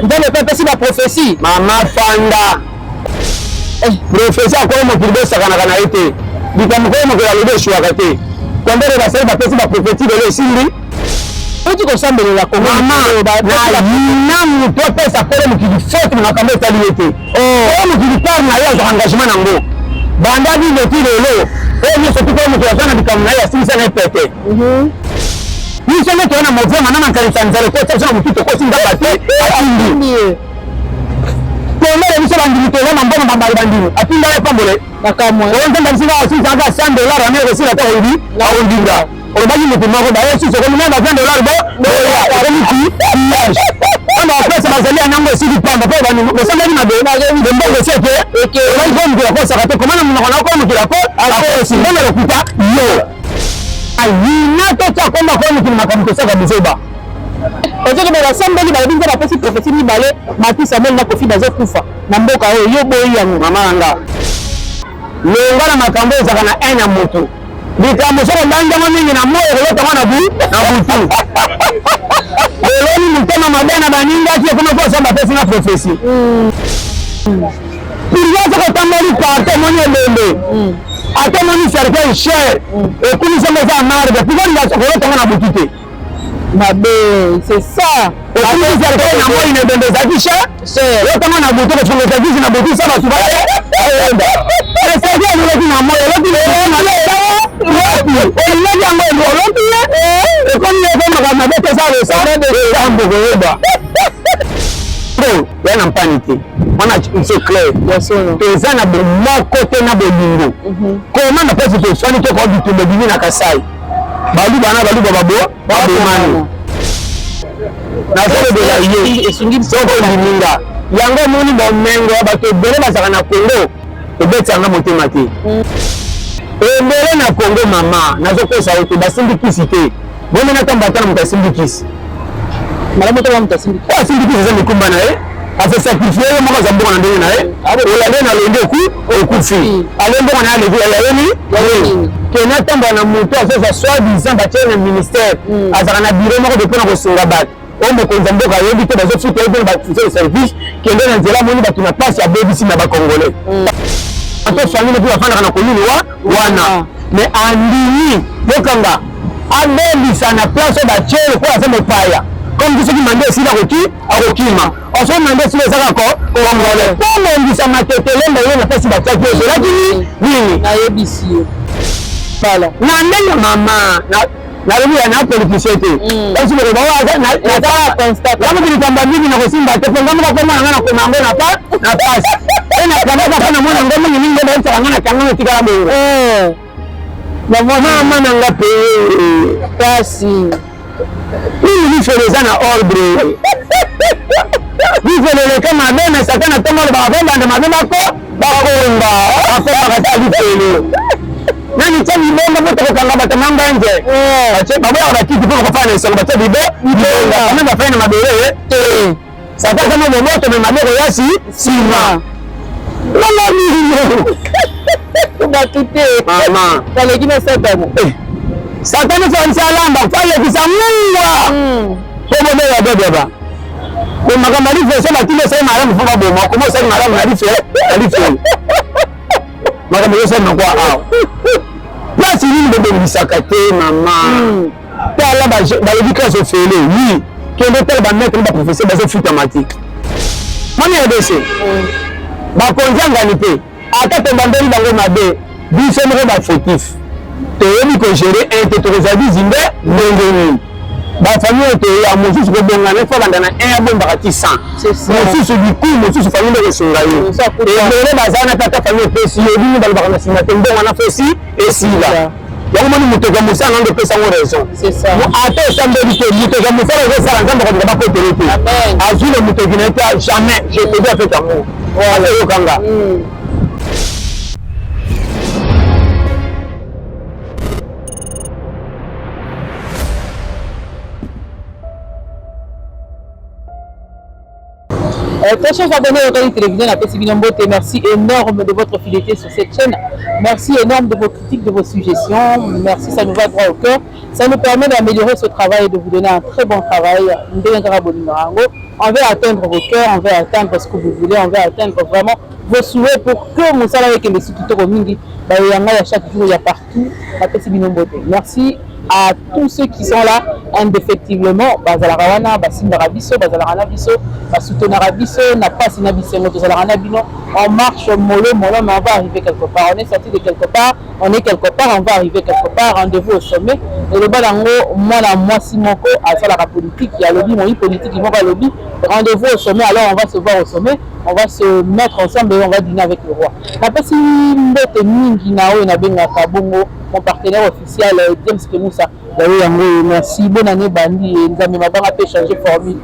dans le peuple si la prophétie mama fanda prophétie akoyo mokili bosakana na ete likambo koyo mokili alobi eshuwaka te kombele basali bapesi baprophétie lelo esimbi oti kosambelela na moto apesa kole mokili fote na makambo etali ye te oyo mokili part na ye azwa engagement nango banda biveti lelo oyo nyonso ti koyo mokili azwa na likambo na ye asilisa na epete biso nde toye na motema na makanisa nzala ekota biso na motu tokosinga bate atindi tolele biso bandimi toza na mbongo bambali bandimi atinda ye pambole oyo nzamba bisinga asilisaka $100 ane ekosila ta oyibi aondinga olobaki motu moko baye susu okomina ba $20 okomiti village wana bapesa bazali yango esili pamba mpo bosangeli mabe bombongo eseke olaki ko mokila kosaka te komana monoko na ko mokila ko akosi ndenge lokuta yo ayina totya komba ko mokili makambo tosaka bizoba ozokobe basambeli balobi nza bapesi prophétie mibale Mati Samuel na Kofi bazokufa na mboka oyo yo boyi yango mama nanga longa na makambo ezaka na un ya moto likambo soko landango mingi na moyo kolotama na butu eloni motema mabe na baningaki ekoma po asamba apesi na prophétie purga soko tamboli parte moni elele ate moni cercueil cher ekumisongo eza marde pukolinga kolotanga na butu te mabe c'est ça okumisi cercueil na moi inebende ezaki cher lotanga na butu kofunga cercueil na butu sa bato baenda cercueil eleki na moi eleki eleki yango eloloki ekomi ekomaka mabe tesa lesambo koyeba ya na mpani te wana c'est clair toza na bomoko te na bolingo koma na pesi toswani toko bitumba bibi na Kasai baluba na baluba babomani nasolobela ye soko liminga yango moni bomengo ya bato ebele bazaka na Congo ebetianga motema te ebele na Congo mama nazokosa oto basimbi kisi te bomena ntango batana moto asimbi kisi asimbi kisi eza mikumba na ye afe sakrifie ye moko aza mbongo na ndenge na ye olande na londe okufi ale mbongo na ye alevi yayeni kena ntango na moto azoza soi-disant batie na ministère azaka na biro moko de mpona kosunga bato oyo mokonzi ya mboka ayebi te bazofuta ye mpona bafuse service kende na nzela moni bato na place abebisi na bacongolais ato famille mpe bafandaka na komini wana mais andimi bokanga abebisa na place oyo batie lokola aza mopaya comme tu soki mande esili akokima oso mande esili ezaka congolais mpo mondisa matetelenda ye na place batiaki ezolaki nini nayebisi yo na ndenge mama nalobi ya na politicien te kasi loko baoaamokili likambo mingi na kosimba te mpo ngamoka koma nanga na koma yango na pasi e na kambaka mpo na mona ngo mingi mingi baosaka nga na kango etikala bongo mama nanga mpe kasi nini lifele eza na ordre lifele eleka mabe na saka na ntongo olobaka kobanda mabe bakomba bakomaka ta lifele nani tia libonga mpo tokokanga bato manganje baboyaka bakiti mpo bakofana na esongo batia libonga ame bafai na mabele te sataka no momoto me mabeko yasi nsima lolomino bato te mama baleki na satana satana fanisa alamba falekisa munga po bobeya bebeba ko makambo alife so batili osali malamu fo baboma koma osali malamu na life makambo yosali nakwa awa place nini bobongisaka te mama tala balobi klase ofele wi kende tala bamaître na baprofesseur bazofutama te mami ya dese bakonzi angani te ata tobandeli bango mabe biso moko bafautif toyebi kogere un te tokozali zimbe ndenge nini bafamille oyo toya mosusu kobongana fo banda na 1 abombaka ti 100 mosusu liku mosusu famille nde kosunga yo ebele bazala na tata famille epesi yo bini balobaka na nsima te mbongo na fosi esila yango moni motoka mosala nanga epesa ngo raison ata esambeli te motoka mosala ezosala nzambe kolinga bakotele te azwi le motoki na ye te jamais je te dis avec amour eyokanga Très chers abonnés au Télé Télévision, la Pessi Binombote, merci énorme de votre fidélité sur cette chaîne. Merci énorme de vos critiques, de vos suggestions. Merci, ça nous va droit au cœur. Ça nous permet d'améliorer ce travail et de vous donner un très bon travail. On veut atteindre vos cœurs, on veut atteindre ce que vous voulez, on veut atteindre vraiment vos souhaits pour que Moussala avec les sous-titres mingi, il y a chaque jour, il y a partout. Merci à tous ceux qui sont là indéfectiblement. Bazalarawana, Basimba Biso, Bazalarana Biso, Basoutonara Biso, Napasi Nabisengo, Bazalarana Bino. On marche mollo, mais on va arriver quelque part. On est sorti de quelque part, on est quelque part, on va arriver quelque part. Rendez-vous au sommet. Et le balango, moi, Simoko, à la politique, il y a lobby, mon politique, il va lobby. Rendez-vous au sommet, alors on va se voir au sommet. On va se mettre ensemble et on va dîner avec le roi. Napasi Mbote Mingi Nao, Nabenga Kabongo, mon partenaire officiel, James Kenoussa. Merci, bonne année, Bandi. Nous avons changer formule.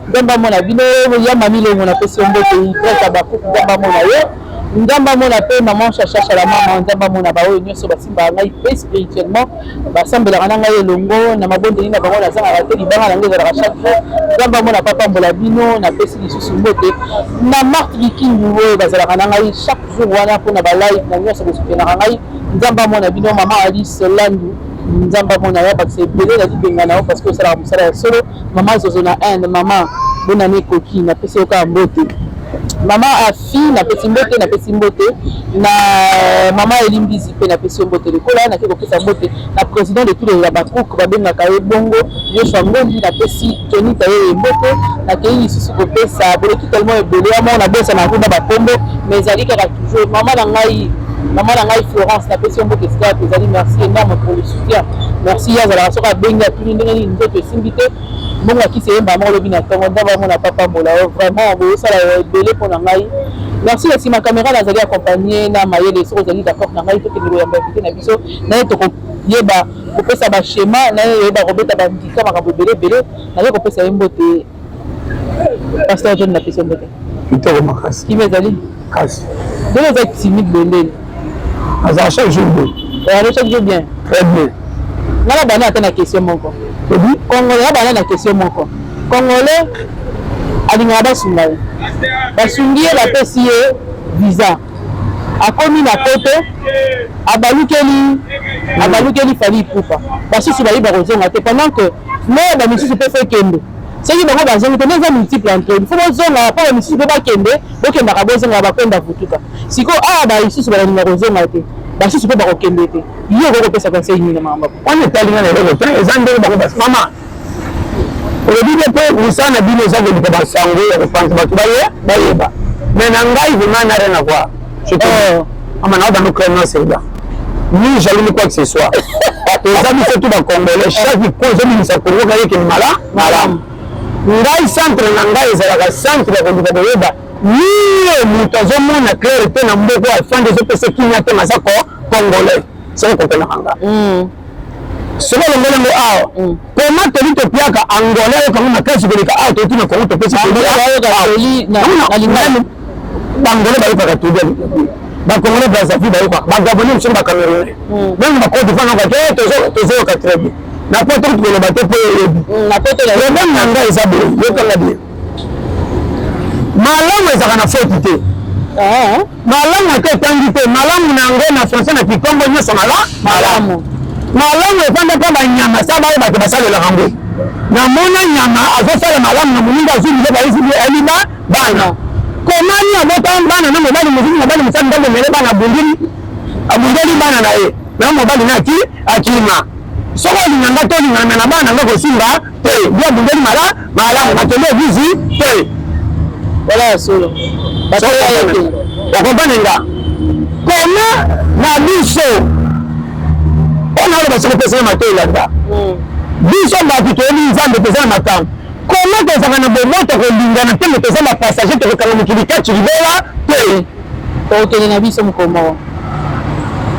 Ndamba mona bino ya mamile mona pesi Mbote prêt à bakou ndamba mona yo ndamba mona pe maman chacha la maman ndamba mona ba oyo nyoso basimba ngai pe spirituellement basambela kana ngai elongo na mabondeli na bango na zanga raté libanga na ngeza la chaque jour ndamba mona papa mbola bino na pesi lisusu Mbote na Martin Viking wo bazala kana ngai chaque jour wana pour na ba live na nyoso bosupena ngai ndamba mona bino maman Alice Landu nzamba mona ya parce que belé la dibenga na parce que ça la musala solo maman zozo na inde maman bonane koki na pesi oka Mbote maman a fille na pesi Mbote na pesi Mbote na maman Elimbizi pe na pesi Mbote le kola na keko pesa Mbote na président de tous les Rabakouk babenga kaye bongo Yoshua Ngondi na pesi Tony Taye Mbote na kei susu ko pesa boleki tellement belé ama na bossa na kunda ba pombo mais ali kaka toujours maman na ngai Florence na pesi Mbote ska pezali merci énorme pour le soutien merci ya zala soka benga tuni ndenge nzoto simbite bongo akisi yemba mo lobi na tongo ndaba mo na papa mola vraiment bo sala belé pour na ngai merci la ma caméra na zali accompagner na mayele so zali d'accord na ngai to ke ngelo ya mbaki na biso na to ko yeba ko pesa ba schéma na yeba ko beta ba ndika makambo belé na ko pesa Mbote pasteur John na pesa Mbote kitoko makasi kimezali kasi donc vous êtes timide belé à chaque jour chaque jour bien très bien ngala bana atana question moko congolais bana na question moko congolais alinga basunga basungie bapesi ye visa akomi na poto abalukeli fali pupa basusu bayi bakozonga te pendant que me bamisusu mpe fe kende soki bango bazongi te neza multiple entre il faut bozonga mpo bamisusu mpe bakende bokendaka bozonga bakwenda vutuka sikoyo awa balisusu balinga kozonga te basusu mpe bakokende te yo okokopesa conseil nini na makambo wana etalinga na eloko te eza ndenge bakobasa mama olobi te mpe misala na bino eza kolika basango ya kopanza bato bayeba mais na ngai vraiment na rien à voir ama nao bano créer non serda ni jalini quoi que ce soit eza biso tout bacongolais chaque point ezobimisa kongo kayekeni malamu ngai centre na ngai ezalaka centre ya koluka koyeba niye moto azomona claire te na mboko afandi ezopesa kinya te maza congolais soki kopenaka nga soki olongolango awa koma toli topiaka angolais oyokango makasi koleka awa toti na kongo topesi bangolais bayokaka tudi bacongolais brazzaville bayokaka bagabonais mosusu bacamerounais donc bacôte d'ivoire nakoka tozoyoka très bien na po toki tukoloba te mpo oyebi problème na ngai eza boye yokanga bien malamu ezalaka na faute te malamu ate etangi te malamu na yango na français na kikongo nyonso malamu efandaka banyama sa baye bato basalelaka ngo namona nyama azosala malamu na moninga azwilile baisili eliba bana komani abota bana na mobali mozili mobali mosali ntango mele bana abundeli bana na ye na mobali na akima soko olinganga to olingana na bana nanga kosimba te bia bundeli malamu nakende eglise te voilà solo okompanenga koma na biso ona oyo basoko pesana matoi landa biso bato toyeli nzambe toza na makambo koma tozaka na bomoto kolingana te moto eza bapassager tokokanga mokili kati libela te tokende na biso mokomo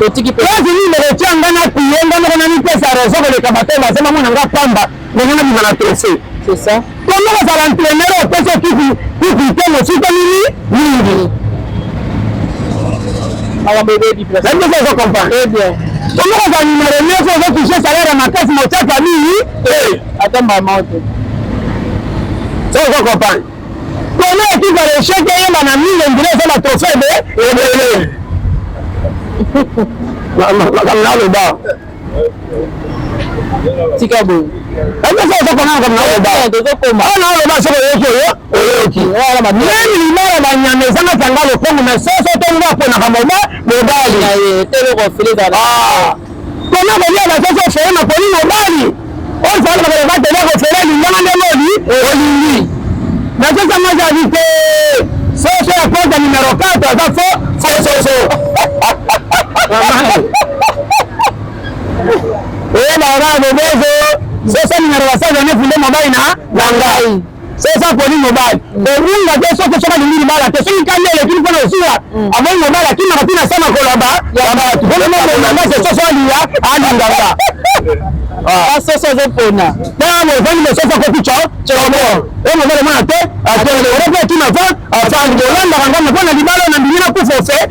totiki kasi nimero tia nga na kuye nga moko na mipesa raison koleka bato baza mamona nga pamba ndenge na bima na trese c'est ça komo kozala entraîneur opesa tuku te mosuka mingi nabisa ozo comprendre komo kozala numero 9 ozotouche salaire makasi motiaka mingi ata mama te so ozo comprendre komo ekipa lecheke eyemba na mingi ondire eza batrophée ebele makambo naloba tika boye Aka sasa kona kama na oba. Ana oba soko yoki oyoki. Mimi limara banyame sana tangalo kongo na soso tonga pona kama oba mobali. Tele ko fili da. Kona banya ba soso fere na poni mobali. On fala ba ba tele ko fere ni ngana ndemoli olindi. Na sasa maza vite. Soso ya porta numero 4 za fo soso. Bara bobozo sasa ninarasana ne vile mobile na ngai sasa poni mobile runga je soko soka ndiri bala te sio kande ile kitu kuna usura amo mobile lakini napina sana kola ba ya watu bole mambo na ngase sasa ya ali nganga sasa zopona damo vani me sasa kwa picha chomo mobile mwana te atende oropo tunafa afanye Holanda ngamba kwa dibalo na ndina kufofe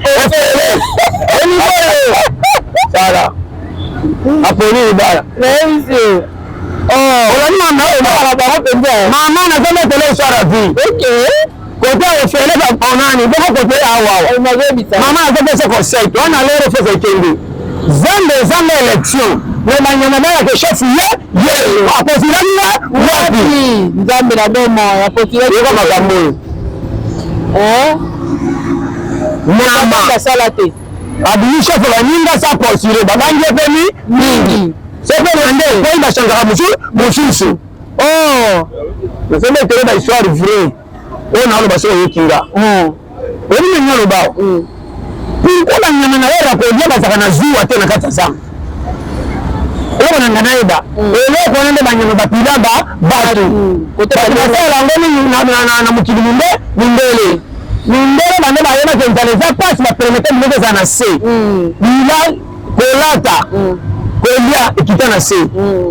ni bora sala hapo ni bala mama nasema tele swara vi kote ofele ba onani boko kote awa mama nasema soko site ona lero feza ikendi zambe election le manyama bala ke chef ye aposirani wapi nzambe na doma aposirani yoko makambo mama salate abili chef la ninga sa posire babange peni mingi sepe nande kwa ba shangara mushusu nasema tele ba histoire vraie ona alo baso yokinga oni nyalo ba Kuna nyama na era kwa jaba sakana zuwa tena kata sama Ewa na nganaida Ewa kwa nende banyama bapilaba batu Basala ngoni na mukili mindele bande bayema kentaleza pasi baperemete mwege za na se Bila kolata Kolia ikita na se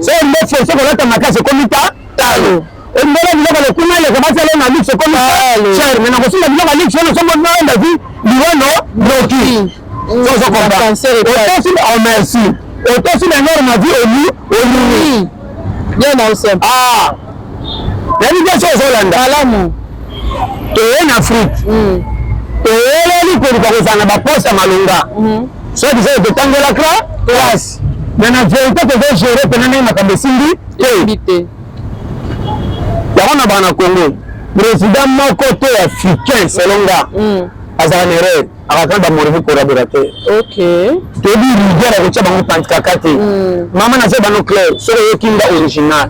So mbefu se kolata makase komita talo Mbele biloko le kumele kabasa le na lukse komita Cher, mena kusuma biloko lukse Wano sombo naenda zi Liwano bloki Soso komba Otosi au merci Otosi le nor ma vie Oluni Yena usem Nani dia so Holanda Alamu Toye na fruit Toye li kodi kwa kusana baposa malunga So dise tetango la classe Nana verite te ve jere penane makambe sindi Bite Yakona bana Congo Président moko te africain selonga Azara nere akakanda morivu collaborateur Tobi rigera kucha bango pantikakate Mama na se bano clair Soro yokinga original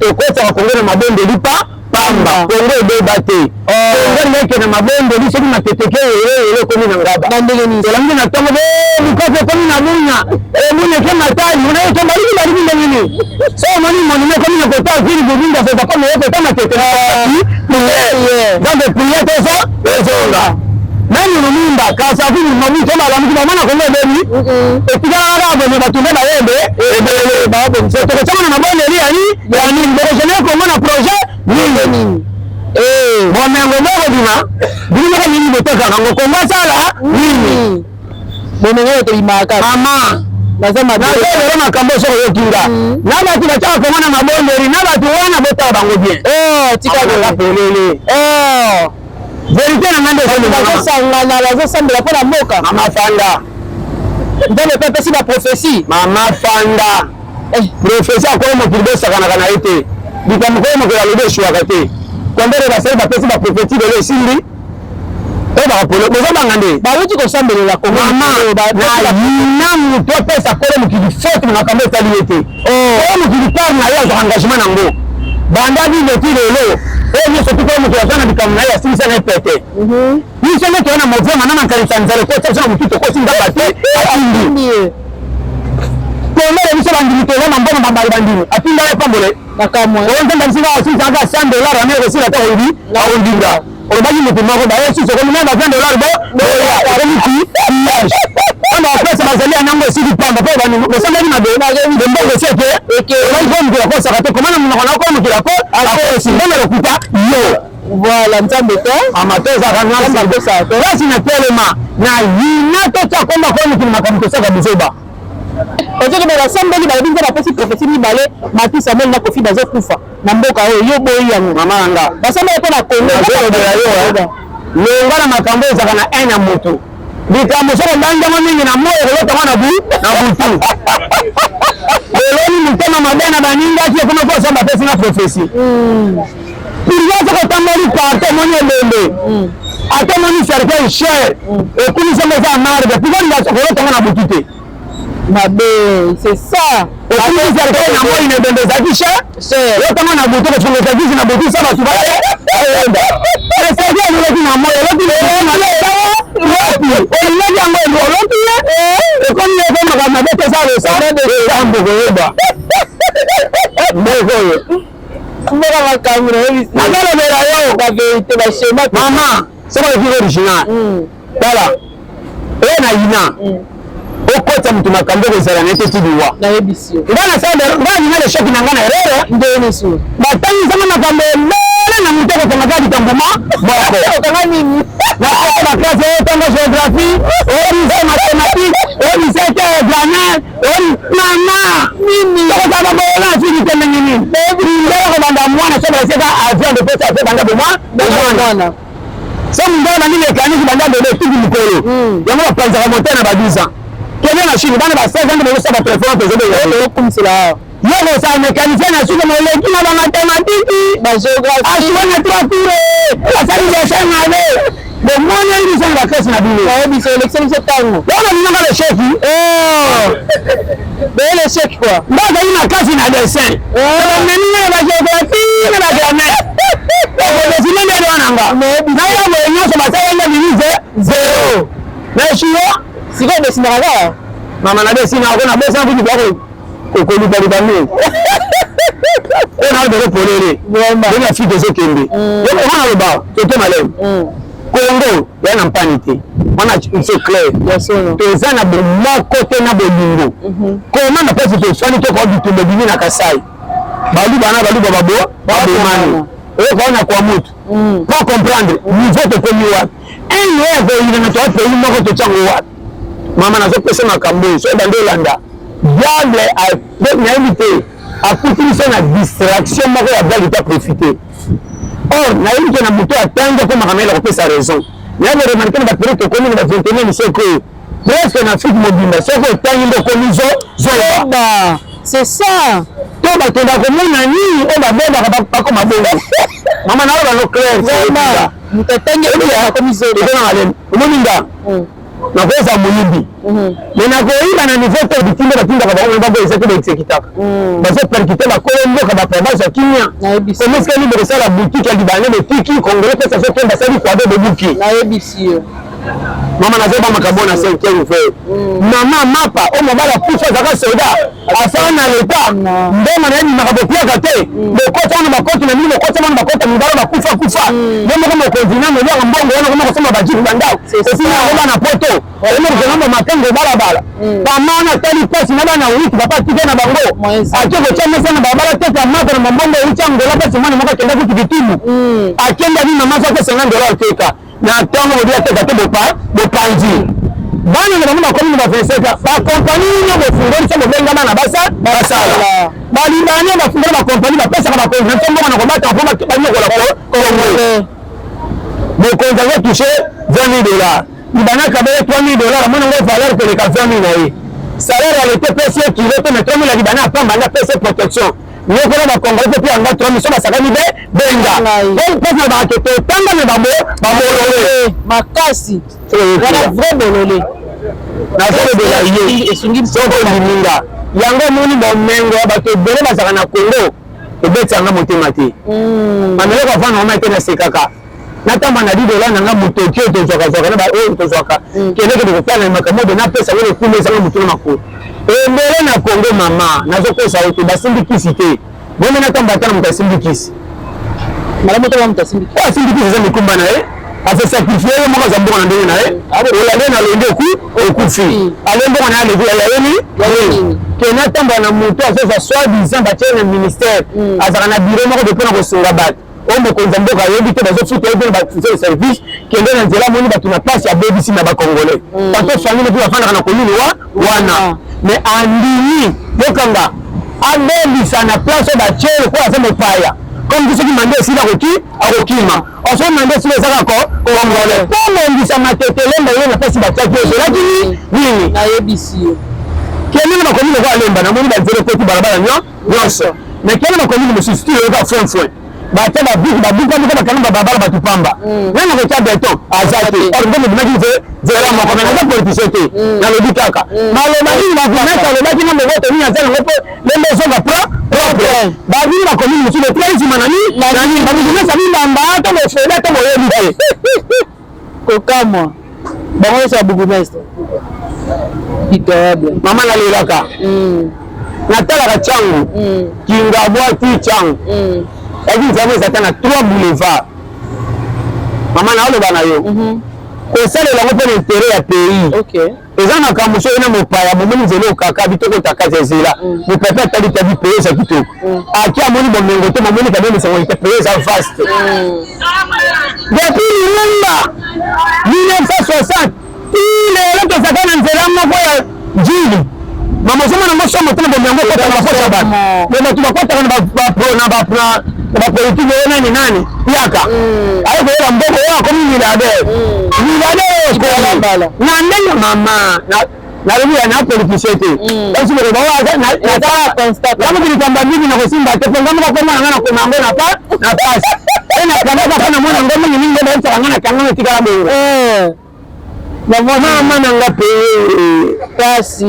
Ekota wa Congo na mabonde lipa Pamba Congo ebe bate Congo neke na mabonde li Soki mateteke ele komi na ngaba Solangi na tongo Likote komi na munya Mune ke matali Muna yoke mariki mariki nini So mani monime komi na kota Vili bubinda Feta komi yoke kama tete Zande priye toso Ezonga Nani unumimba Kasa vini mamu Kema la mkima Mana Congo ebebi Etika na rabo Ni batumbe na yebe Ebele So toko chama na mabonde li Yani Mbokosene Kongo na projet Nini Mwengo mwengo dina Dina nini betoka Kango Kongo sala Nini Mwengo yote imaka Mama Nazema Nazema kambo soko yokinga Naba tila chaka Kongo na mabonde Naba tuwana bota bango bien Tika pelele Verite na ngande Sangana lazo sambela pona moka Mama Fanda Ndele pepe si ba prophétie Mama Fanda Prophétie akoye mokilibe sakana kana ite Bika mkoye mokila lube shuakate Kwa mbele basari bapesi ba prophétie Bele sindi Eba kapole Boza bangande Bawuti kosambele la Kongo Mama Na yina mtu pesa kore mkili fote Mwakambe tali ete Kore mkili par na yazo engagement nango Banda di leti lelo Ewe sotu kwa mtu wazana bikamu na ya sili sana epete Nise mtu wana mozema Nama nkanisa nzale kwa Tafuna mtuto kwa sinda bate Atindi Kondele viso bandi mtolema Mbona mambali bandini Atindi ya pambole Nakamwe Owanzenda msina wa sisi Anga $100 Amego sila ta hundi Na hundinga Olubagi mtu mako Baye sisi Kwa mnenda $100 Bo Wamiti Kama wapesa mazalia Nango sidi pamba Kwa wani Mesama ni mado Mbongo seke Olubagi kwa mkila kwa sakate Kumana mnakona kwa mkila kwa Akosi Mbona lokuta Yo Voilà, nzambe to amatoza kanasa kosa to rasi na telema na yinato cha komba kwa mtu makamtosa kabisa Ozo ke bala sambeli ba binza ba pesi prophétie ni balé Mati Samuel na Kofi bazo kufa na mboka yo boyi yango mama nga basamba ko na Kongo longa na makambo za kana ena moto likambo soko ndanga mingi na moyo kolota mwana na butu eloni mutema madana baninga ki kuma kwa samba pesa na profesi Piriza ko tambali parto moni lende ata moni cercle cher et kuni samba za marde puis nda kolota mwana butute c'est ça et kuni cercle na moyo ne bende za kisha lota mwana butu ko funga kizi na butu saba tuba c'est ça ndio na moyo loti Olinaji yango elolopi ekomi yeko makambo bete sa le sa de sambo koyeba mboko yo mboka makambo na yebi nakalobela yo ba vérité ba schéma mama soko ekiko original tala oyo na yina okota mutu makambo kozala na ete tidiwa nayebisi yo nga nina le shoki na nga na erere ndenesu batangisanga makambo elele na mutu ekokangaka likambo moko okanga nini nakota baklase otanga géographie olise mathématique olise te grammaire mama nini okozala baboyola asili ndenge nini ndenge kobanda mwana so baseka avion de pesa afe banda bomwana so mundao na nini ekanisi banda bebe tiki likolo yango bapanzaka moteur na ba 10 ans kende na chine bana ba 16 ans bozosa ba téléphone tozobeyaokumisela yo kosala mécanicien na suki moleki na bamathématiki bagéographie ashwana 3 toure basali dessin nabe bomoni elisa na bakasi na bino nayebiso élection biso ntango wana binanga le cheki beye le cheki quoi bazali na kasi na dessin bameninga na bagéographie na bagrammaire odesine ndeli wananga nayo boye nyonso basalanga binize 0 na chio sikoyo desinaka kaka mama na desina ako na besa kuti bako kokolibalibani oyo na beko polele ndenge afike ezokende omwana loba toto malemu Congo ya na mpani te wana c'est clair toza na bomoko te na bolingo koma na pesi toswani to kwa bitumbe bini na Kasai balu bana balu babo babomani oyo kaona kwa mutu pour comprendre niveau te komi wapi un rêve il na to pays moko to tsango wapi mama nazo pesa makambo so bande landa diable a na éviter a poutisser na distraction moko ya bali ta profiter. Or, na yebi na muto atanga ko makamela ko pesa raison. Na yebo remarquer na bateri to komi na 21e siècle. Presque na Afrique mobimba, soko tangi ndo komi zoba. C'est ça. To ba to ba ko mona ni o ba beba ka ko mabongo. Mama na ba no clair. Zoma. Mutatangi ya komi zoba. Iko na ale. Umuninga. Na pesa muyibi. Mena ko iba na niveau to bitimba batinda ka ba ko ezeke ba exécutaka. Bazo percuter ba kolombo ka ba province ya Kinya. Comment est-ce qu'il veut ça la boutique ya Libanais de Tiki Congolais que ça fait que ça lui quoi de bouki. Na yebisi yo. Mama na zeba makabona 5e fait. Mama mapa o mabala pufa zaka soda. Asana leta. Ndema na ni makabopia kate. Le kota na makoti na mimi le kota na makota mbalo bakufa kufa. Ndema kama kontinent ndio ya mbongo wana kama kusema bajibu bandao. Sisi na roba na poto. Ndio kama makango bala. Mama na tali pasi na bana wiki papa tike na bango. Akiko chama sana babala tete mata na mbongo uchango la pasi mwana mwaka kenda kukitimu. Akenda ni mama zake $50 teka. Na tango ndio teka to bopanzi. Bana na mama komi na feseka. Ba compagnie ni bo fungoli so benga bana basala. Bali bana ba fungoli ba compagnie ba pesa ba compagnie so mbona ko bata ko ba nyokola ko mo konza ya toucher $20. Ibana kabele $30 mwana ngo valeur que le 40000 nayi. Salaire elle était payée kilo to mais 3000 la Libana pas bana payée protection. Ni ko na Congo pe anga 3000 so basaka ni benga. Donc pesa ba ke to tanga ne babo makasi. Wana vrai bololé. Na so de la yé esungi soko liminga. Yango moni bo mengo ba to bele basaka na Congo. E betanga motema te. Mamelo ko fa na ma te na sekaka. Natamba na $10 nanga mutokio to zoka na ba o to zoka keleke de kutana makambo de na pesa wele kumbe sana mutuna makuru mbele na Congo mama nazo pesa auto basindikisi te bombe natamba kana mutasindikisi malamu to mutasindikisi kwa sindikisi za mikumba na asa sacrifier mo za mbona ndenge na ola na londe okufi alembo na ale ya yeni kena tamba na muto asa soit disant ba tene ministère azana na bureau mo de pona ko sunga bat o mo konza mboka yebi te bazo futa ebe ba service kende na nzela moni batu na place ya bebisi na ba congolais tanto famille pour afana na komini wana mais andini bokanga abebisa na place ba chele kwa asema paya comme tout ce qui mandé aussi akokima oso mandé sur les akako congolais pour ngisa matetele mbaye na pesi bataki ezela kini nini na yebisi kene na commune ko alemba na moni ba zero côté barabara nyonso mais kene na commune monsieur stu yo ka fon bata babuka muka bakanga babala batupamba nana ko cha beton azate or ngo mbi ngi zera mo ko na politicien te na lobi kaka malo mali na kumeta le baki na mboto ni azana ngopo lembe zonga propre ba vi na commune monsieur le président nani ba ni sa binda mbata mo fela to mo yebi ko kama ba mo sa bourgmestre pitoyable mama na lelaka natala changu kingabwa ti changu edi nzambe ezatana 3 boulevards mama na oloba na yo kosalela yango mpo na intere ya pays eza makambo so ena mopaya momoni nzela okaka bitoko otakaza ezela mopepe atali tabi pays eza kitoko aki amoni bomengo te momoni kabemesango ite pays eza vaste depuis lumumba 1960 lelo tozaka na nzela moko ya jili mamosoma nango somo tena bomengo kota na bakosa bato me bato bakotaka na politique nani nani yaka ayo ko mboko ya ko milliardaire na ndenge mama na lebi na politicien te basi ko ba wa na ta constat kama kilitamba bibi na kusimba te ponga mko kwa ngana ko mango na pasi ena kama kana mwana ngoma nyingi ndio ndio ngana kanga tika bongo na mama na ngape pasi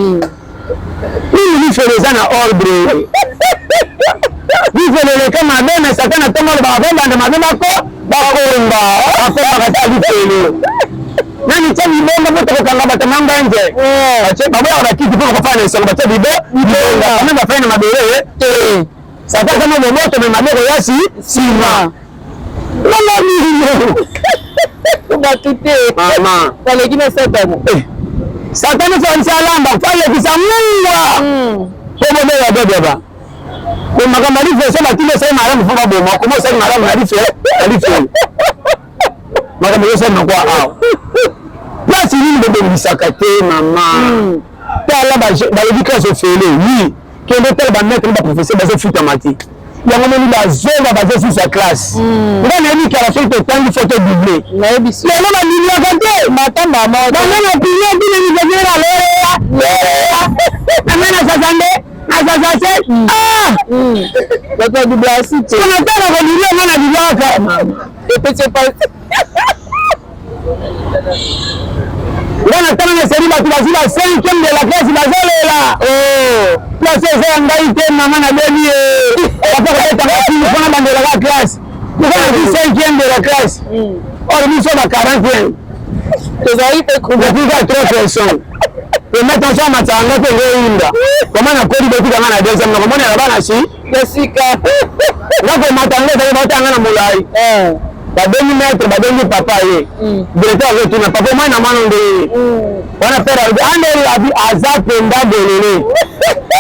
ni feleza na ordre vivelele kama bena satana tomo ba na mabema ko bakomba afa bakatali pele nani tani bomba moto ko kanga batamanga nje ache babo ya bakiti kwa kufanya hizo bacha bibo kama bafanya mabere satana kama moto na mabere yasi sima mama mimi ubatute mama wale kina satana satana fansa lamba fale kisamungwa kwa bobe ya baba kwa makamali fese batile sai mara mfunga bomo kwa sai mara malife makamali fese na kwa hao basi nini bebe misakate mama tala ba edika so fele oui kende tala ba mettre ba professeur ba futa mati yango moni ba zonga ba sur sa classe ngana ni kala so to tangi photo doublé na ebisi lelo ba ni la kante mata mama bana pinyo bile ni jera le amena sasande asasase bata dublasi te na tala ko ni ngana dilaka epete pas ngana tala na seri ba tubazila 5e de la classe bazolela place za ngai te mama na beli papa ko tanga fini fona bandela la classe ko na 5e de la classe or ni so ba 40 tozali pe ko depuis 3 personnes et maintenant ça matanga ko ngoinda koma na kodi betika ngana deuxième na komona na bana si kesika ngako matanga za batanga na mulai badeni maître badeni papa ye directeur wetu na papa mwana mwana ndio wana pera ande abi azape ndabelele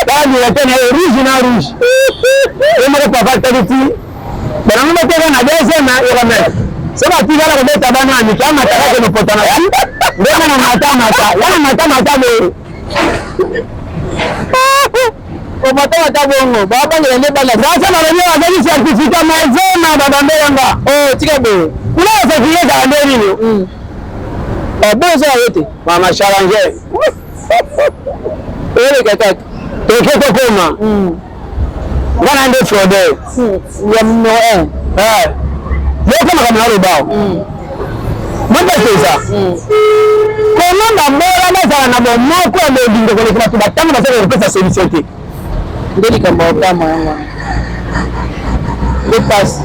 bali ya tena rouge na rouge ema papa taditi bana mama tena na deuxième na yomel sema tigala ko beta bana ni kama tarake no potana ndio na mata be o mata bongo baba ngende bala sasa na leo azali certificat mazema baba mbelanga tika be kuna certificat ndio nini bozo yote mama challenge ele kaka tokeko koma ngana ndio fraude ya mno leo kama halo bao manda pesa koma na bora bazala na bomoko ya ndingo kole kwa tu batanga bazala pesa solution te ndeli kamba kama yangu le passe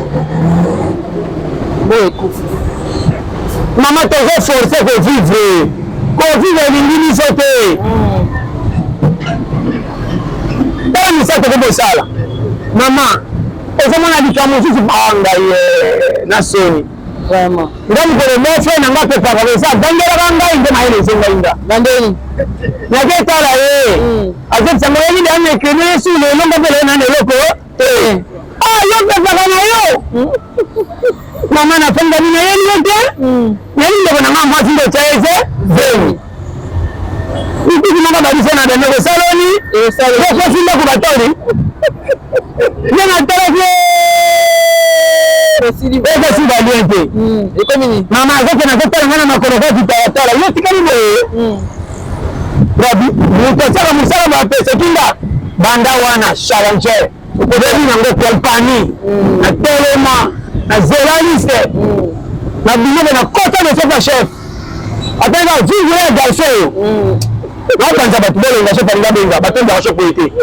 boy kufu mama tozo forcer ko vivre lingini sote dans le sac de sala mama ezomona likamu sisi banga na soni vraiment ngam ko mo fe na ngape pa ko sa bangera banga inde na ile senga inda bandeni na ke tala azet sango ni dan ne krene su le longa bele na ne loko yo pe pa na yo mama na fanga ni na yeni yote yeni ndo na mama sindo chaeze zeni Niki mama bari sana da nego saloni saloni ko sinda ko batori yana tarafe Sili balien. Et comme il maman azoko na kota ngana makolo kwa kitala. Yo tikali boye. Rabi, mutosala musala ba pesa kinga. Banda wana challenger. Odebi nango kwa pani. Na telema, na zelaliste. Na bilebe na kota de sopa chef. Atenda vivre ya garçon. Wapanza batu bole nga chef alinga benga, batenda wa chef ete.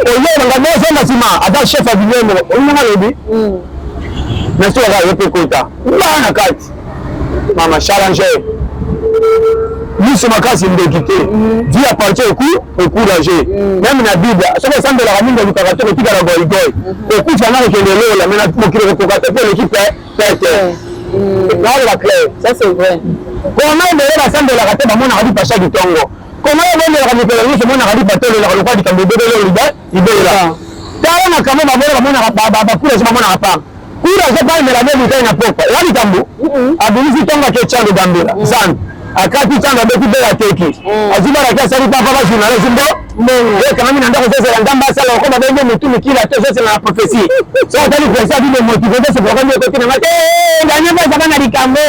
Oyo nga nozo masima, ada chef abilemo. Oyo nga lobi. Na sio ga yope kota. Bana kati. Mama challenger. Niso makasi ndekite. Di appartient au courageux. Même na Bible, ça va sembler la minga du caractère qui gara goigoi. Et puis ça n'a que le la mais na mokire ko kata pour l'équipe pète. Là la clé, ça c'est vrai. Comment il va sembler la rate ba mona hadi pasha du tongo. Comment il va le ramipela ni mona hadi patelo la lokwa di kambe bebe le lida, ibela. Tawa na kama ba mona ba kula sema mona hapa. Kula je ba mela mebu tena popa. Wali tambu. Abulisi tonga ke chango gambira. Sana. Akati tanga beku bela teki azima rakia sari papa ba journaliste mbo wewe kama mimi naenda kusema ngamba sala kwa baba mtu mkila tu sasa na prophecy so tali kwa sababu ni motive sasa kwa kama yote na mate ndani kwa sababu na likambo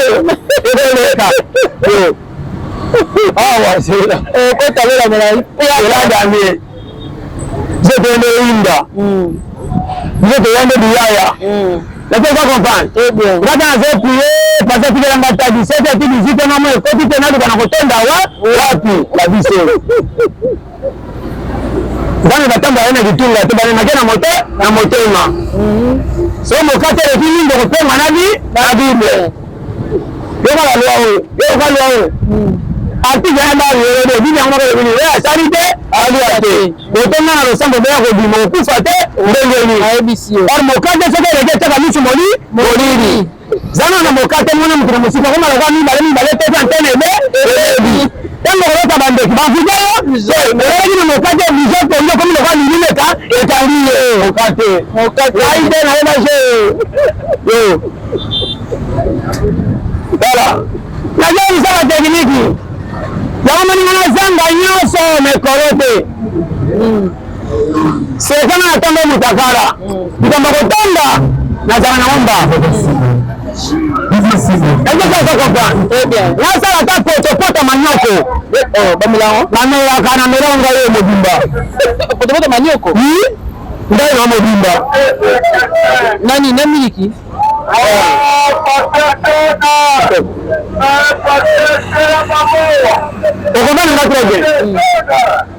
wasela kwa tabela mela ya ndani zote ndio inda zote yande biaya Laissez pas comprendre. Très bien. Quand on a prié, parce que tu as la 17 et 18 ans, mais quand tu es là, tu as la vie c'est. Dans le bâtiment, il y a des tours, tu vas aller na moteur. So mon quartier est fini de reprendre ma vie, la Bible. Yo va la loi. Article ya ndani yeye bibi yangu kwa bibi wewe salite aliate otona na rosambo bya ko bimo kufate ndengeni aibisio or mokate soko leke taka michu molini zana na mokate mwana mkina musika kama la mimi bale tete antene be tango rota bande bafuja yo ni mokate bijo ko ndio kama kwa nini ka etaliye mokate aide na ema yo voilà la jeune ça va technique Yama ni mwanazanga nyoso mekorote. Sekana natamba mutakara. Nikamba kutanda na zana naomba. Ndio sasa kwa. Na sala ta potopota manyoko. Bamilao. Bamila kana mironga yeye mobimba. Potopota manyoko. Ndio na mobimba. Nani namiliki? Okomana na projet.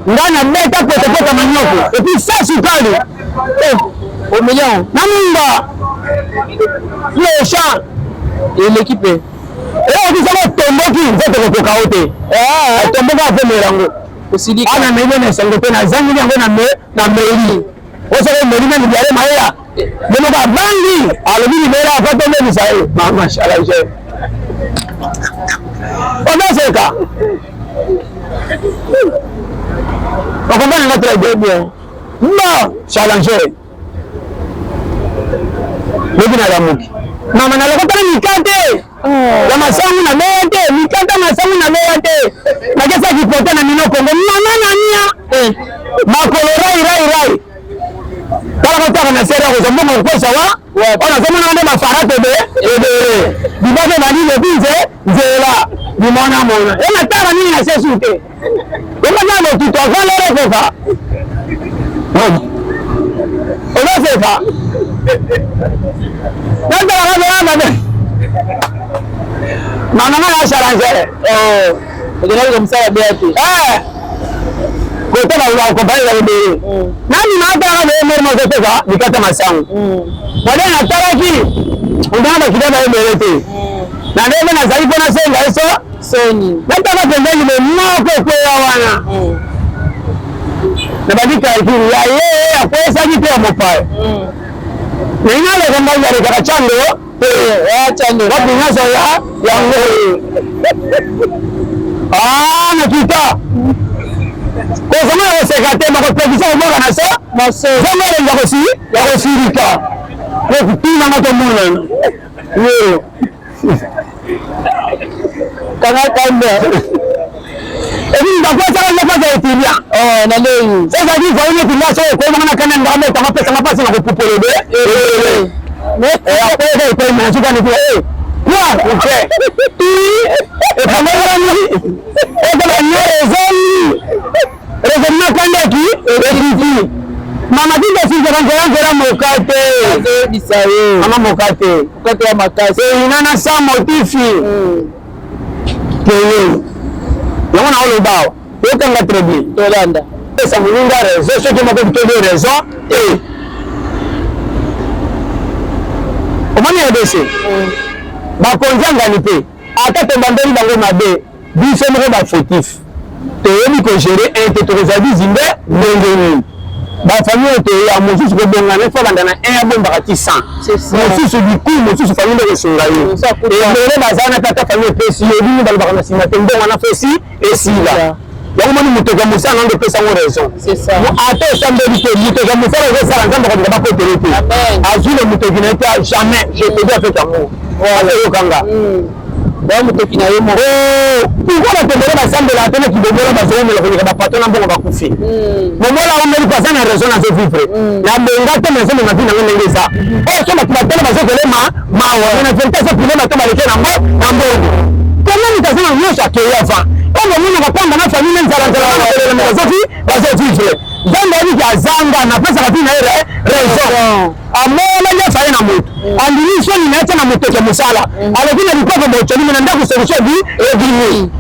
Ndana beta potopota manyoko. Et puis ça sukali. Au million. Namimba. Le champ et l'équipe. Et on dit ça tomboki nzoto ko kaote. Tomboka apemerango. Osili. Ana mebe na sangote na zangi yango na meri. Osele meri na ndiare maela. Nemo ba bangi alobi libera afato mbe misae. Mama shalaje. Odaseka. Okombana na très bien. Non, challenger. Lebina la muki. Mama na lokota mikate. Ya masangu na mete, mikate masangu na mete. Na kesa kipote na mino Kongo. Mama na nia. Makolo rai. Kala kotaka na sera ko zombo ko sawa. Ona zombo na ndo mafarate be. Bibaje bali le bize zela. Nimona mona. Ena tara nini na sesuke. Kama nalo tutofala leo kwa. Unasema ndio wanaona mama ya challenge ndio kama msala beati kotana una kompani la mbele nani maata kama yeye mmoja sasa nikata masangu wale na taraki undana kidaba mbele te na ndio na zaipo na senga hizo soni nataka pembeni mmoko kwa wana na badika ikiri ya yeye akwesa jipe mopae ningale kama yale karachango chango wapi ngaso ya yango nakita kwa sababu ya sekate mako pekisa mboga na so maso kama ile ya kusirika kwa kutina moto mwana yo kana kamba ebi ndakwa sala nafasi itilia na leo sasa hivi kwa hiyo tunaso kwa maana kana ngamo tamapesa mapasa na kupopolebe après il paye mais tu vas dire quoi OK et quand même et dans la raison kandaki et mama tinda sinza kangera mokate bisayo mama mokate ya makasi inana sa motifi keye yango na olobao yokanga très bien tolanda esa mulinga raison ce qui m'a donné raison et omani ebese bakonzangani mpe ata tobandeli bango mabe biso moko bafautif toyebi kogere inte tokozali zimbe ndenge nini bafamille oyo toya mosusu kobongana efo banda na 1 abombaka ti 100 mosusu biku mosusu famille ekosunga ye ebele baza na tata famille epesi ye bini balobaka na nsima te mbongwana fosi esila yango moni motoka mosala nanga epesa yango raison ata osambeli te motoka mosala ezosala nzambe akotika bakotele te azwi le motoki na ye te jamais je te dis avec amour ata eyokanga motoki na ye moko pourkoi batembele basambela atene kibobola bazomela koleka bapatron na mbongo bakufi momola omeli paza na raison nazovivre na bonga te nazomema vi nango ndenge eza oyo so bato batele bazokolema mawa na verité azopilema to baleke nango na mbongo komoni kaza na nyonso akei avant oyo omonaka pamba na famille nzala bazovivre nzambe ayebiki azanga napesaka ti na ye raison amona nyonso aye na moto andimi soni na ye te na motoke mosala alobi na likoko bocolimi na ndako solution ebimi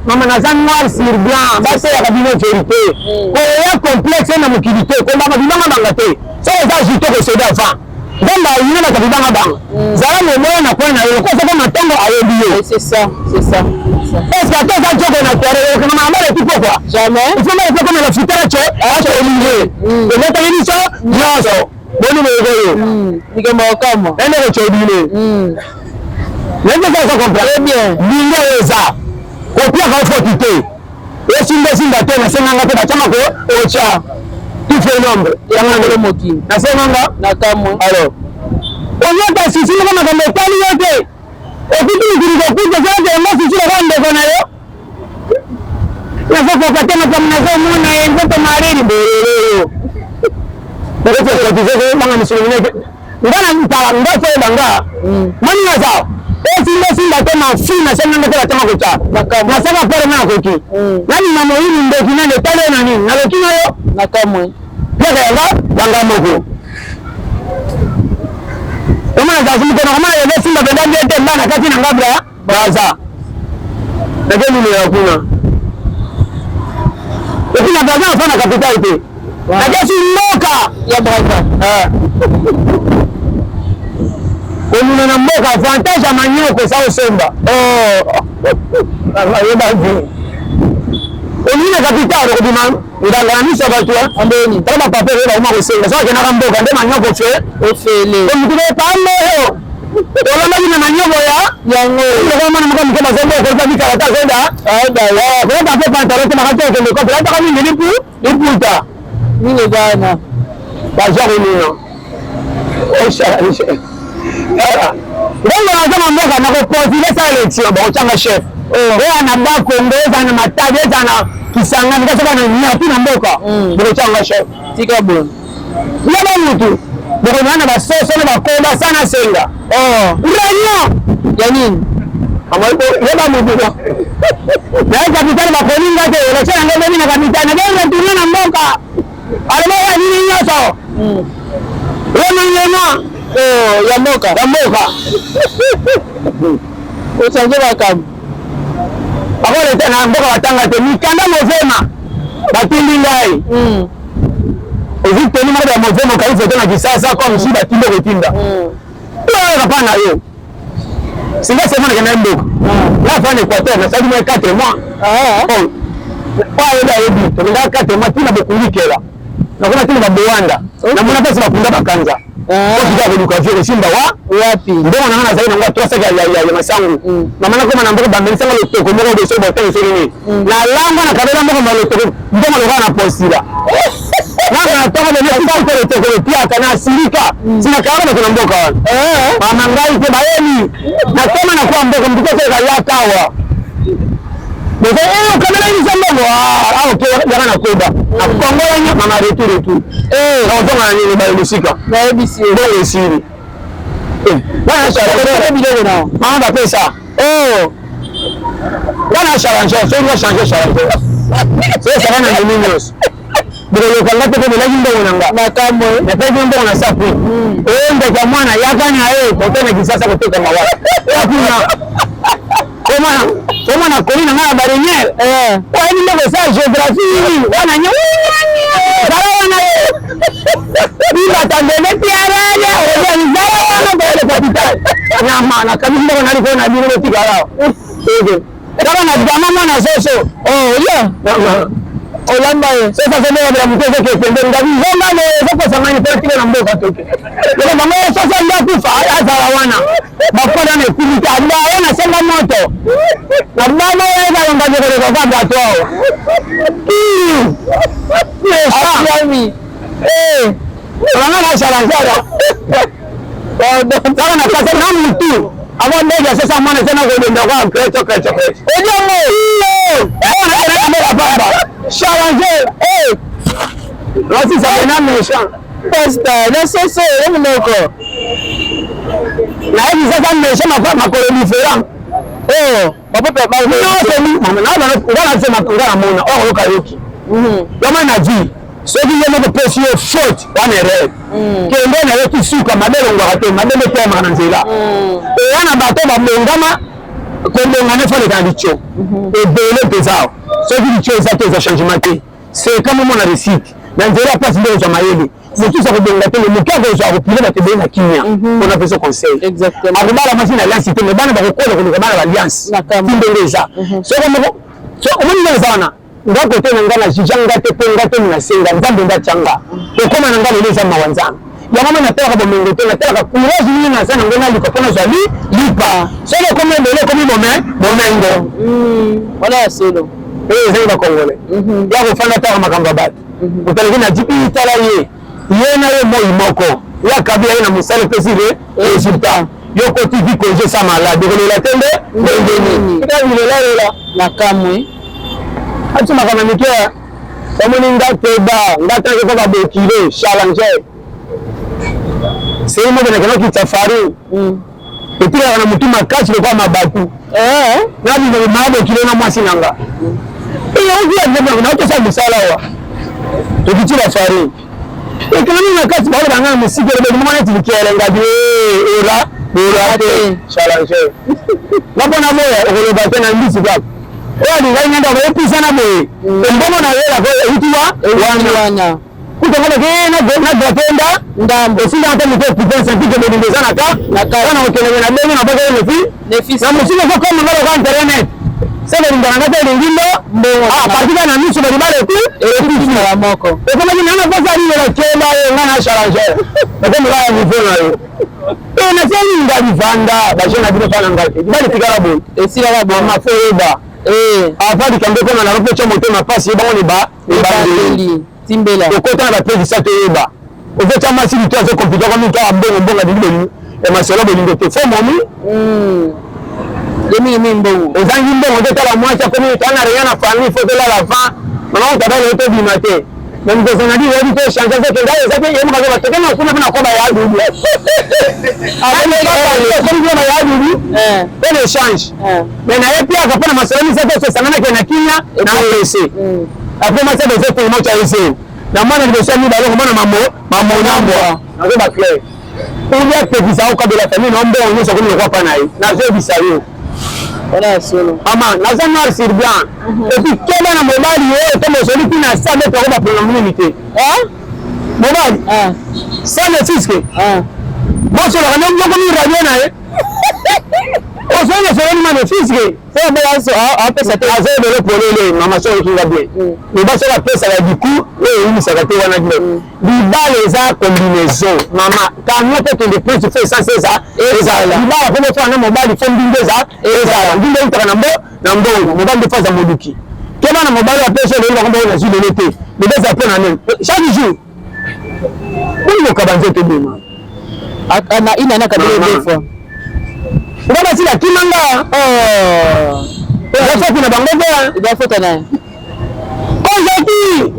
mama naza noir sur blanc baseyaka bino vérité koya complexe na mokili te kombama bibanga banga te so eza jute kosede avant nzambe ayinelaka bibanga banga zala momoya na koi na ye kosoko matongo ayebi ye est-ce ata eza joko na tere okanga maambala eti pokwa ifomba epe komela fitere co acolinge eletayi biso nyonso boni boyekoyo likambo okama ende kocobile nendekasa comprendre bien linge oyo eza kopiaka ofoti te esimbesimba te nasenganga te bacamako oca tu fais nombre yango mokili nasenganga nakamwe alors onyata sisi loko makambo etali yo te okuti mikili kokuta soki yango sisi loko ndeko na yo nazokoka te makambo nazomona ye nzoto mariri boyoyoyo okotikotizekoyebanga misulimineke ngana mpala ndako oyebanga moni naza esimbesimba te mafi nasenganga te batema koca nasaka pere na nakoki nani na moyini ndoki nani etali yo na nini naloki na yo nakamwe piaka yanga moko omana zasumukona omana yebe simba penda ndiete mbana kati na ngabra baza nake numero kuna ekina baza afana kapitali te nake si mboka ya baza omuna na mboka avantage ya manyoko sa osomba yebavi omine kapitali okobima ndangana miso bato ambeni tala bapapa oyo bauma kosenga soki akenaka mboka nde manyoko ofele omutu bepambeyo olondaki na manyoko yango okomana moka moke bazomboka oza bikalata zonda koyeba mpe pantalo te makati okende kope ataka mingi liputa mingi ezana baja konina ngongo naza na mboka nakopozile sa élection bakocanga chef oya na bakongo eza na matadi eza na kisanga ndikasoka na nyati na mboka bokocanga chef tika bon yaba mutu bokonyana na basoso na bakoba sana senga réunion ya nini yaba mutu naye kapitale bakoninga te election yango ebebi na kapitale nakereturne na mboka alema ya nini nyonso renongema ya mboka ochange bakambo bakoleta na mboka batanga te mikanda movema batindi ngai ozwi teni moko ya movema okai foto na kisasa comme si batindi kotinda oyaka mpa na yo singa sema nakenda mboka nafana équateur nasali mwa 4 mois ayeba yebi tolingaka 4 mois tina bokulikela nakona tina babowanda namona mpasi bakunda bakanza okita koluka vie kosimba wapi ndongo nanga nazali nango 3 sac ya masangu namana koma na mboka bambelisanga lotoko moko beso botenge soki nalangwa na kabela moko malotoko ndongo lokaa na posila nanga natoko bebesite lotoko lopiaka na silika sinakanga bato na mboka wana mama ngai mpe bayeli nakoma nakuwa mboka mtukoseka yakawa kamera ini sambongo yaka na koba akongolanya mama retour nakozonga na nini bayo mosika bongo esili Bana challenge non. On va faire ça. Oh. Bana challenge, c'est une changer challenge. C'est ça na minus. Bro kanga te ko la jimbo nanga. Makambo. Na pe jimbo na sapu. Ndio kwa mwana yaka na yeye kwa tena kisasa kutoka mawa. Hakuna. Koma na kolina na bariniere. Kwa hiyo ndio kwa geography wana wana bila tandele piarale organizara wana kwa capital. Nyama na kabisa wana alikuwa na biro tikarao. Kama na jamaa na soso. Yeah. Olamba sasa sasa ndio mtoto kwa pembeni ngapi ngoma ndio kwa samani kwa kile na mboka toke. Ndio mama sasa ndio kufa hata wana. Bakora na kulita ndio wana sema moto. Na mama yeye ndio ngaje kwa watu wao. Asiami. Wana sharangara. Ndio na kasa na mtu. Abo ndio sasa mwana tena kwenda kwa kreto. Ndio mo. Wana baba. Challenge. Rasi sana mesha. Pasta, na sasa mnoko. Na hivi sasa mesha makolo different. Papa baba no na sema ngana mona oka yoki. Kama naji. So hiyo ndio pesa hiyo short wana red. Kende na yoki suka madelo ngakate madelo tema kana nzela. Wana bato bamengama kombengana fale kandicho. Ebele pesao. So qui chose ça tes changements c'est comme mon réussite dans la place de Jean Maëli mais tout ça que bien le moka que je replier la télé na kinya on a fait ce conseil exactement avant la machine à l'incité mais bana ba ko ko ba alliance ndeza so comme so on dit sana ngako tena ngana jijanga te ngate na senga nzambe ndachanga to kama ngana ile za mawanzana ya mama nataka bomengo te nataka courage ni na sana ngona likopona zali lipa so comme le comme momengo voilà solo zai Congolais. Ya kufanya tawa makamba bati. Utalekina jipi italaye. Yena ye moi moko. Ya kabila ina musale pesire resultat. Yo koti vi koje sa malade. Ko la tende ndeni. Ita vile la na kamwe. Atu makana nikia. Samoni ngateba, ngata ko ba bokile challenge. C'est mo bena kana kitafari. Epira wana mutuma kachi kwa mabatu. Na bi mo mabo kile na mwasi nanga. Hiyo ndio ndio sasa msala wa tukitira fari ekana na kasi bale banga musiki le mwana tikiele ngadi era ate challenge ngabona moya okolo batena ndisi kwa wali ngenda ba pisa na boy mbomo na yela kwa itiwa wana kutoka na batenda ndambo sinda hata mko kupensa tike bodi sana ka na kana okele na beni na baka nefi na musiki kwa kama ngalo kwa internet sasa ndangata lingilo partika na nusu bali bale tu na moko kama ni naona pesa ile la chema ngana challenge kama la mfano hiyo na sasa ndavanda bashana bila pana ngati bali tikara boy esira la boma forever afadi kambe kama na ropo cha moto mapasi ba ni bandeli timbela okota na pedi sa toyeba ovecha masiri tu azo computer comme toi mbonga dibeli e masolo bolingo te fo momi Demi mbongo. Ezangi mbongo de tala mwacha komi tana rien na famille faut de la fin. Maman tabala yote bimate. Même des anadi wadi to changer ça que d'ailleurs ça que yemo kaza bateke na kuna kuna koba ya dudu. Ale ba komi kuna ya dudu. Elle change. Mais na yepi akapana masalani sasa sanana kwa kinya na APC. Après masa de zetu mocha hizi. Na maana nimesha ni balo maana mambo nyambo. Na kwa clair. Ulia pekisa au kabla famille naomba onyesha kuni kwa pana hii. Na zio bisayo. Voilà solo. Ama naza noir sur blanc. Et puis kama na mobali wewe kama usoni kuna sabe kwa kwa pronomité. Mobali. Sana fiske. Boso la kana ngoko ni radio na Osona soni mane fiske. Sasa basi pesa te azo de polele mama sio kinga bien. Mais basi la pesa la du coup wewe ni sakate wana ngine. Bibale za combinaison. Mama kanyote que les points se fait sans ça. Ezala. Bibala kwa kwa na mobali fo mbingeza. Ezala. Ndinde utaka na mbongo. Mobali de faza moduki. Kema na mobali ya pesa le ngomba na zile lete. Bibeza hapo na nini? Chaque jour. Mungu kabanze te bima. Ana ina kabila ndefu. Ngaba sila kimanga. Ndio kuna bangoga. Ndio foto naye. Kozaki.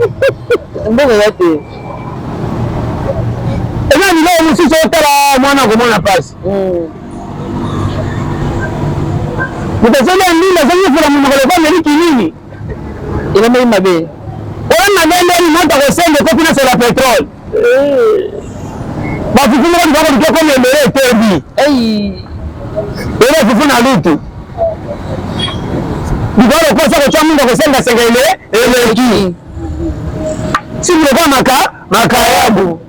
Mbongo yake. eza biloko mosusu otala mwana komona pasi mutosele ndinda sokifula munokoloka meliki nini elomeli mabe oyo mabe ndeni moto akosende kopi na sola petrole bafufunaka libako likoko membele etebi ele fufu na lutu libalo kosa kocha mungu akosenga sengele eleki sibiloko makayabu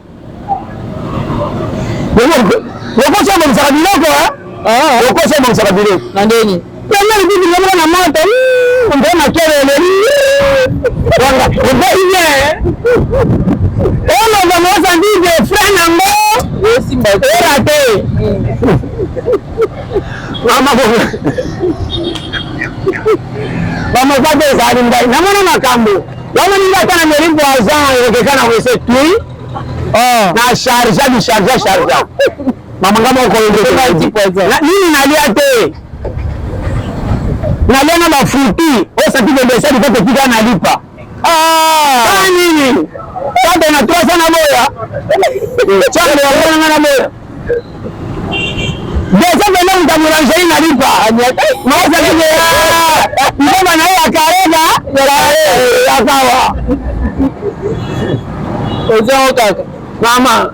lokosa bomisaka biloko lokosa bomisaka biloko na ndeni pena libibi loboko na moto nde makelele wanga oboye oloba mosandide frère nango erate bamokate ezali ngai namona makambo bamoninga ata na meri voisin ekekana wese tui na charge mamanga moko nini nalia te nalia na bafuti osati bebesali po totika nalipa nini tante na 300 na boya chakle wakonanga na boya desa pele muta boulangerie nalipa maosakike mboma na ye akarega yakawa ozango kaka mama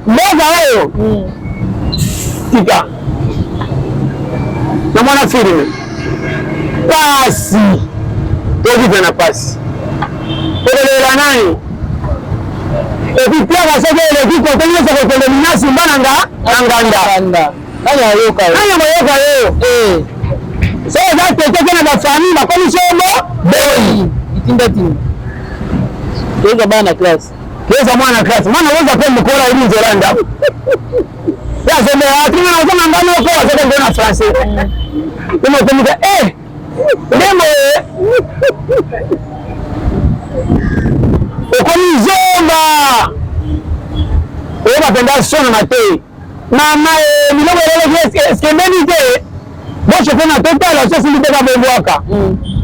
mboka oyo tika namona filme pasi tokipe na pasi tokolela nani epipiaka soki eleki kote nyonso kokende minasi mba na nganda nani ayoka yo so eza tete na bafamille bakomi somo boyi itindatinda toza bana na classe keza mwana classe mwana woza pe mukola ili nzolanda yazomea atinga na uzanga ngano ko azaka ngona français imo tumika ndemo okomi zomba oyo bapenda sona mate mama miloko eleleki eskembeni te bochofe na totala sosimbi te babebwaka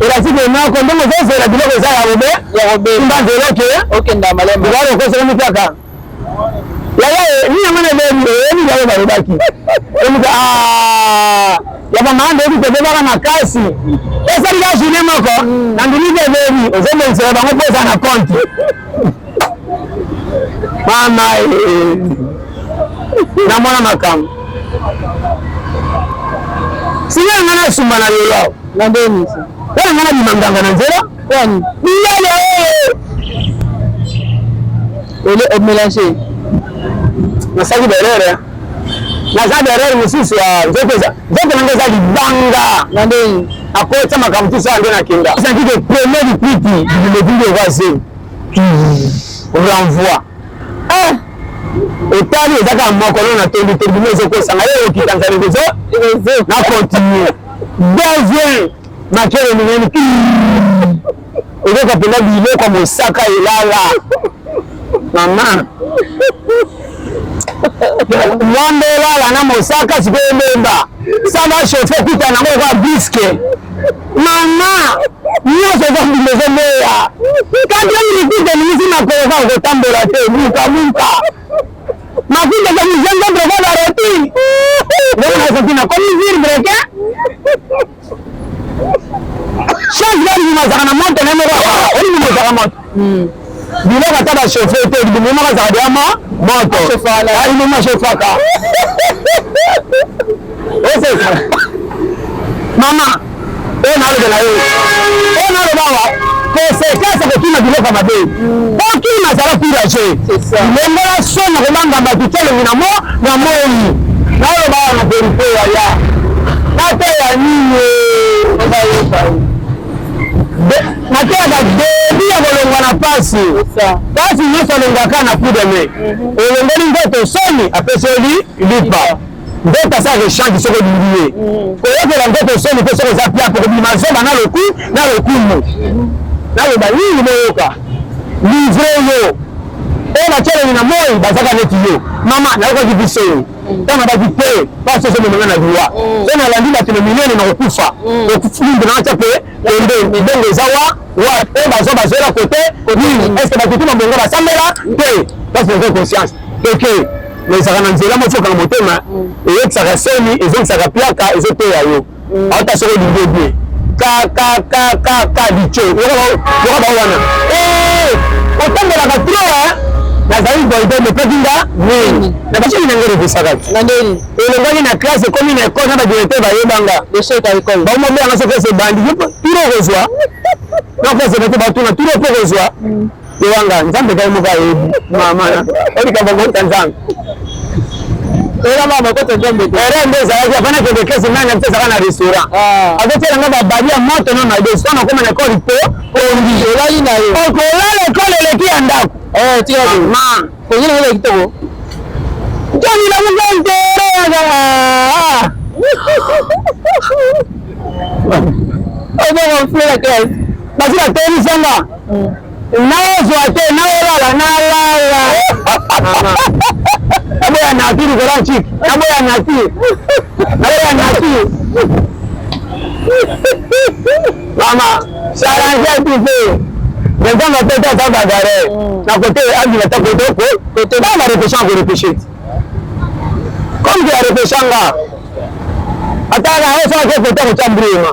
elasike nako ndenge ozozela biloko eza ya bobe mbanzeloke okenda malema ibalokosela mitaka yaya ninamana ebilayo balobaki emika ya bamanda ebitebebaka makasi esalika jine moko nandimike ebebi ozobenzela bango mpo eza na compte mama namona makambo singa nga na sumba na lelo na ndeni wana nga na bimanganga na nzela kwani biyalo ele omélanger nasaki derere naza derere mosusu ya nzoto nanga eza libanga na ndeni akota makambo ti soa nde nakenda osantike premier lipiti bibilebili okwase renvoi etali ezaka moko no na tondi ezokosanga ye okita nzali kozo na continue deuxième makele minene ozoka mpenza biloko mosaka elala mama mwambe elala na mosaka sikoyo mbemba saba chauffe kuta nango ekoa biske mama nyonso eza mbila ezomeya katemilikuta elimisi makoloka okotambola te muka mafuta za mizengo breka na roti ndenge nasotina komi vire breke chance gari bimazaka na moto nemoko oli bimazaka moto biloko ata bachauffe te bimemaka zaka deya moto alimema chauffaka osesa mama oyo nalobela yo oyo nalobawa konsekanse kokima biloko mabe okima azala pirage ilembola soni kobanga bato telongi na moi naloba na verite yaya nateya nini nateya badebi ya kolongwa na pasi pasi nyonso alongaka na coup de main elongoli nzoto soni apesoli lipa nzoto asala rechange soko olingi ye koyokela nzoto soni mpe soko eza pia pokobima zoba na lokumu naloba nini boyoka livre yo oyo batieleli na moi bazaka neti yo mama nayokaki biso yo ntango baki te pasi ozomemanga na liwa so nalandi batino minene na kokufa mingi naatya mpe pembe ndenge eza oyo bazoela kote nini estce bakutuma bongo basambela te pasi naza conscience toke mais ça kana nzela mo foka motema et ça ka soni et donc ça ka plaka et zoto ya yo ata soko libé ka bicho yo ba wana otambola ka trop nazali boyde me pekinga nini na bachi ngere bisakaki na nini elongani na classe comme na école na ba directeur ba yebanga de chef à l'école ba mo bien na soko se bandi tiro reçoit non fait c'est pas tout na tiro pour reçoit yewanga nzambe kai mo ka yebi mama oli ka bango tanzang era mama ko nzambe era ndeza ya bana ke kesi nani mtesa na restaurant avec nga ba bali ya moto non na des on comme na école po ondi elali na yo ko la l'école le ki andako tia ma ko ni na kitoko Johnny la mugante on fait la classe parce que teni sanga nazo ate naolala nalala naboya natiri kola chik naboya natiri mama saranja tufe nzanga teta ta bagare na côté andi ta côté ba ma réfléchir ko réfléchir comme tu as réfléchi nga ataka osa ko côté ko chambrima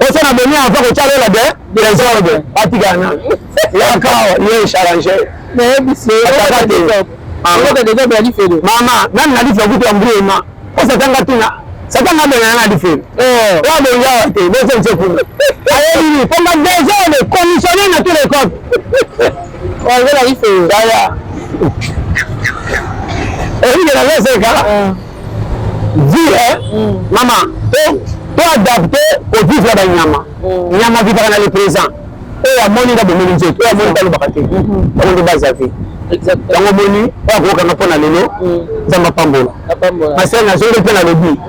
osa na boni afa ko chalo la de réserve atigana ya ka ye changer mais bisi mama nani nalifia kutu ambrima osa tanga tuna satanga bena na difel wa bonga te bozo nsekuna ayeli komba déjà le conditionner na tous les codes on va la difel daya et la laisse ka dire mama to adapter au vivre la nyama vivre na le présent et à moni da bomoni nzeto et à moni da bakate on de base à vie exactement moni wa ko kana pona lelo za mapambola masela na zolo pena lobi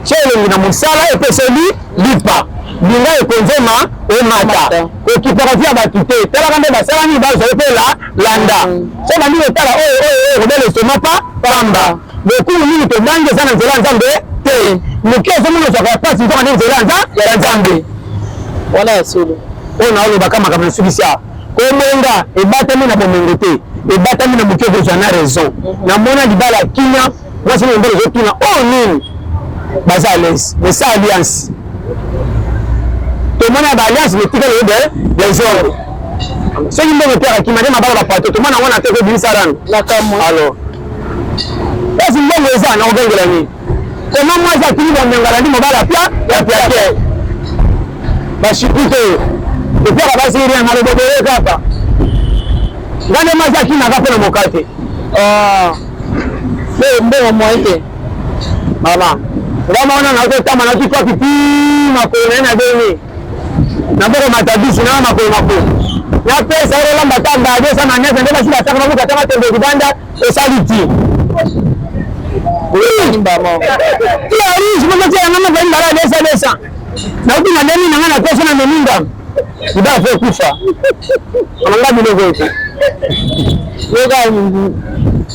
chele na musala e peseli lipa binga e konzema o mata o kiparatia batute tala kande basala ni bazo pe la landa so bandi tala o rebele soma pa pamba beaucoup ni to bange sana nzela nzambe te mukezo muno za pasi to kande nzela nzambe wala solo ona olo bakama kama subisia ko monga e batami na bomengo te e batami na mukeko jana raison na mona libala kinya mwasi ni mbele zokina oh nini baza à l'aise mais ça alliance to mona ba alliance ne tika le de les hommes so yimbe ne pera kimane mabala ba pato to mona wana teko bisaran la kamo alors basi mbongo eza na ogengela ni comment moi ça tini ba ngala ndi mabala pia ya pia ke bashikuto e pera basi iri na lobobere kapa ngane maza kina kapo na mokate mbongo moite mama ngama na ko tama na tukwa pipi makona na beni na boko matabishi na makona na pesa ile lamba tamba ade sana nyeza ndio shida taka na kutama tembe kibanda esaliti ni mbamo ya rishi mama tena mama kwa ndara desa na ubi na deni na ngana pesa na meninga idafe kufa ananga bilo gote yoga mungu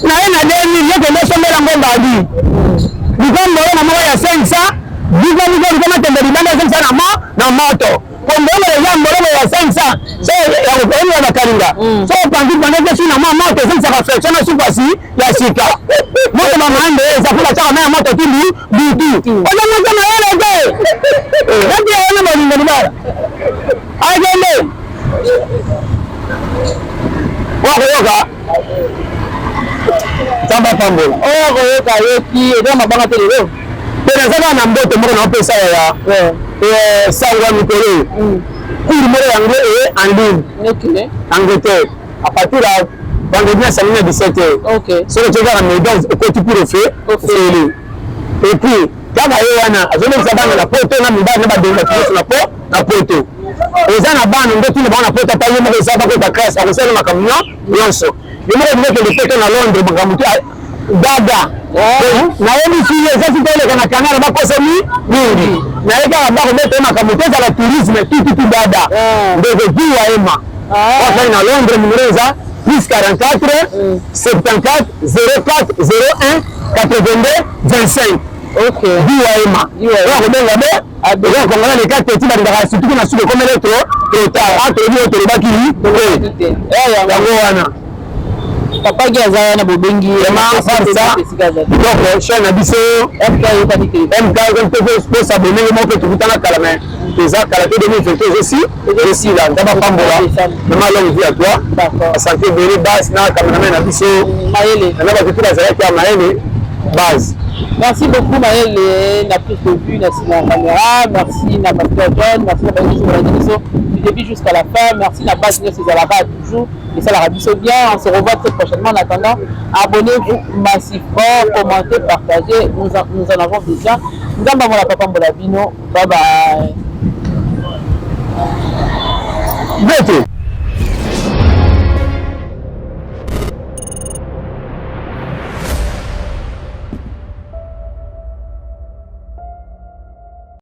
na ina deni yote ndio sombela ngomba adi bikombo na mwa ya sensa bikombo kama tembe libanda sensa na moto kombo ile ya mbolo ya sensa so ya ukoni ya karinga so pangi pangi sina moto sensa ka flexion na supasi ya sika moto mama ande za kula chaka na moto tindi bitu oja moto na yale je ndio yana malinga ni bara agende wako yoga tamba pambola wako yoga yoki ndio mabanga tele tena sasa na mbote moko na pesa ya sangwa mikolo kuri moro yango andine okay Angleterre à partir de vendredi à 17h okay so tu vas à Médance au côté pour le fait et puis kama yeye wana azomeza bana na poto na mbana ba donga kisu na poto ezana bana ndo tuni bana poto pa yemo ko saba ko classe a kusema makamyo yonso yemo ko le poto na Londres bakamuti dada na yemi fiye sasa tole kana kanara bakosa mingi na yeka ba ko meta makamuteza la tourisme tutu dada ndio kwa ema kwa na Londres mngereza plus 44 74 04 01 82 25 ok biwaema wa kobenga be abega kongana le carte ti bandaka surtout na suko comme trop tard entre bio to baki yango wana papa qui a na bobengi vraiment ça donc chaîne abisso MK peut s'abonner moi que tout dans la calame déjà calate 2022 aussi là d'abord pambola vraiment longue vie à toi santé belle base na cameraman abisso maele na ba tout la zala qui a maele base. Merci beaucoup Maël, la prise de vue, merci la caméra, merci la pasteur John, merci la pasteur du début jusqu'à la fin, merci la base de César toujours, et ça la radio bien, on se revoit très prochainement en attendant, abonnez-vous massivement, commentez, partagez, nous en avons déjà, nous avons la papa Mbolabino, bye bye.